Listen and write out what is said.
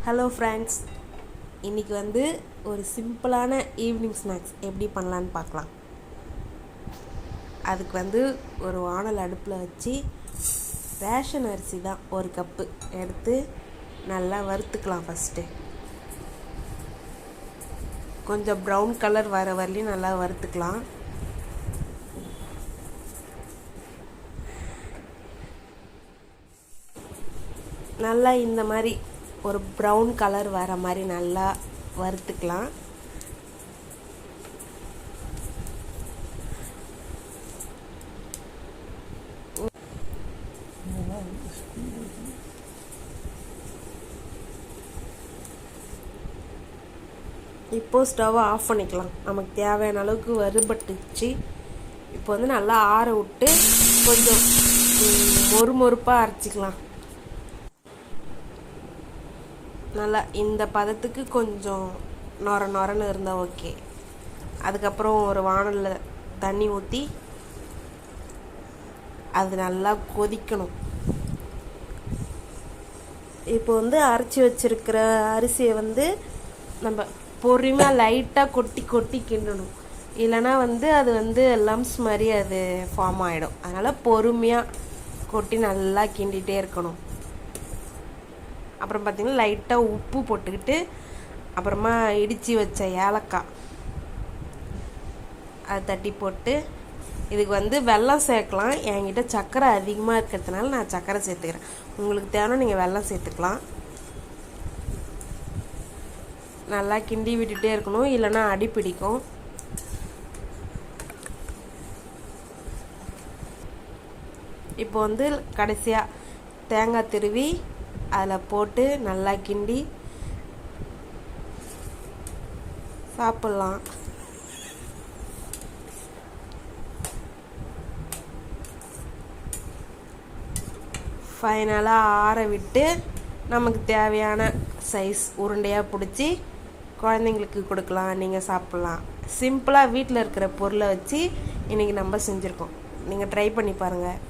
Hello friends, இன்றைக்கி ஒரு சிம்பிளான ஈவினிங் ஸ்நாக்ஸ் எப்படி பண்ணலான்னு பார்க்கலாம். அதுக்கு ஒரு வானல் அடுப்பில் வச்சு ரேஷன் அரிசி தான் 1 கப்பு எடுத்து நல்லா வறுத்துக்கலாம். ஃபஸ்ட்டு கொஞ்சம் ப்ரௌன் கலர் வர வரலையும் நல்லா வறுத்துக்கலாம். நல்லா இந்த மாதிரி ஒரு ப்ரௌன் கலர் வர மாதிரி நல்லா வறுத்துக்கலாம். இப்போது ஸ்டவ்வை ஆஃப் பண்ணிக்கலாம். நமக்கு தேவையான அளவுக்கு வறுபட்டுச்சு. இப்போ நல்லா ஆற விட்டு கொஞ்சம் மொறுமொறுப்பாக அரைச்சிக்கலாம். நல்லா இந்த பதத்துக்கு கொஞ்சம் நொரன்னு இருந்தால் ஓகே. அதுக்கப்புறம் ஒரு வானலில் தண்ணி ஊற்றி அது நல்லா கொதிக்கணும். இப்போ அரைச்சி வச்சிருக்கிற அரிசியை நம்ம பொறுமையாக லைட்டாக கொட்டி கிண்டணும். இல்லைன்னா அது லம்ஸ் மாதிரி அது ஃபார்ம் ஆகிடும். அதனால் பொறுமையாக கொட்டி நல்லா கிண்டிகிட்டே இருக்கணும். அப்புறம் பார்த்திங்கன்னா லைட்டாக உப்பு போட்டுக்கிட்டு அப்புறமா இடித்து வச்ச ஏலக்காய் அதை தட்டி போட்டு இதுக்கு வெல்லம் சேர்க்கலாம். என்கிட்ட சர்க்கரை அதிகமாக இருக்கிறதுனால நான் சர்க்கரை சேர்த்துக்கிறேன். உங்களுக்கு தேவைன்னா நீங்கள் வெல்லம் சேர்த்துக்கலாம். நல்லா கிண்டி விட்டுட்டே இருக்கணும், இல்லைன்னா அடி பிடிக்கும். இப்போ கடைசியாக தேங்காய் திருவி அதில் போட்டு நல்லா கிண்டி சாப்பிட்லாம். ஃபைனலாக ஆற விட்டு நமக்கு தேவையான சைஸ் உருண்டையாக பிடிச்சி குழந்தைங்களுக்கு கொடுக்கலாம், நீங்கள் சாப்பிட்லாம். சிம்பிளாக வீட்டில் இருக்கிற பொருளை வச்சு இன்றைக்கி நம்ம செஞ்சுருக்கோம். நீங்கள் ட்ரை பண்ணி பாருங்கள்.